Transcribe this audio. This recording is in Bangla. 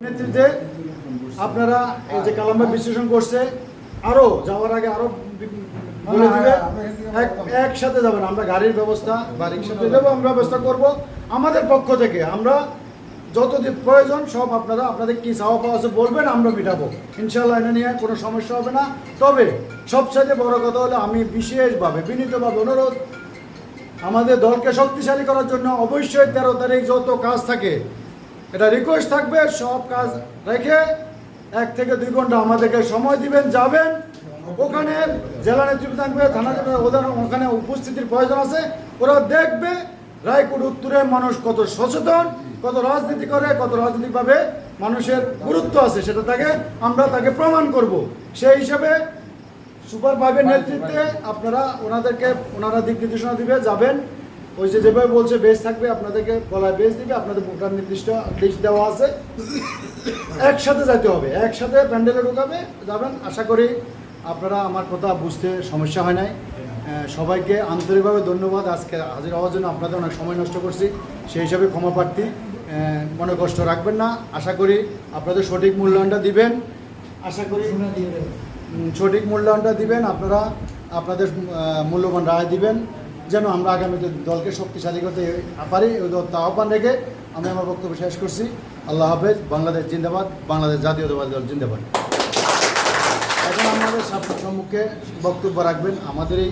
নেতৃত্বে আপনারা এই যে কালাম ভাই বিশ্লেষণ করছে, আরো যাওয়ার আগে আরো বলে দিবে একসাথে যাবেন। আমরা গাড়ির ব্যবস্থা বা রিক্সাতে যাবো, আমরা ব্যবস্থা করব আমাদের পক্ষ থেকে। আমরা যতদিন প্রয়োজন সব আপনারা আপনাদের কি চাওয়া পাওয়া আছে বলবেন, আমরা মেটাবো ইনশাআল্লাহ। এটা নিয়ে কোনো সমস্যা হবে না। তবে সবচেয়ে বড় কথা হলো আমি বিশেষভাবে বিনীতভাবে অনুরোধ, আমাদের দলকে শক্তিশালী করার জন্য অবশ্যই 13 তারিখ যত কাজ থাকে এটা রিকোয়েস্ট থাকবে, সব কাজ রেখে 1 থেকে 2 ঘন্টা আমাদেরকে সময় দিবেন, যাবেন ওখানে জেলা নেতৃত্ব থাকবে, থানা ওখানে উপস্থিতির প্রয়োজন আছে, ওরা দেখবে রায়পুর উত্তরের মানুষ কত সচেতন, কত রাজনীতি করে, কত রাজনৈতিকভাবে মানুষের গুরুত্ব আছে, সেটা তাকে প্রমাণ করব। সেই হিসাবে সুপার ভাইবের নেতৃত্বে আপনারা ওনারা দিক নির্দেশনা দিবে, যাবেন। ওই যে যেভাবে বলছে বেস থাকবে, আপনাদেরকে গলায় বেস দিবে, আপনাদের ভোটার নির্দিষ্ট লিস্ট দেওয়া আছে, একসাথে যেতে হবে, একসাথে প্যান্ডেলে ঢুকাবে যাবেন। আশা করি আপনারা আমার কথা বুঝতে সমস্যা হয় নাই। সবাইকে আন্তরিকভাবে ধন্যবাদ। আজকে হাজির হওয়ার জন্য আপনাদের অনেক সময় নষ্ট করছি, সেই হিসাবে ক্ষমা প্রার্থী, মনে কষ্ট রাখবেন না। আশা করি আপনাদের সঠিক মূল্যায়নটা দিবেন, আশা করি সঠিক মূল্যায়নটা দিবেন, আপনারা আপনাদের মূল্যবান রায় দিবেন, যেন আমরা আগামীতে দলকে শক্তিশালী করতে পারি। ওই আহ্বান রেখে আমি আমার বক্তব্য শেষ করছি। আল্লাহ হাফেজ। বাংলাদেশ জিন্দাবাদ, বাংলাদেশ জাতীয়তাবাদী দল জিন্দাবাদ। এখন আমাদের সম্মুখে বক্তব্য রাখবেন আমাদের এই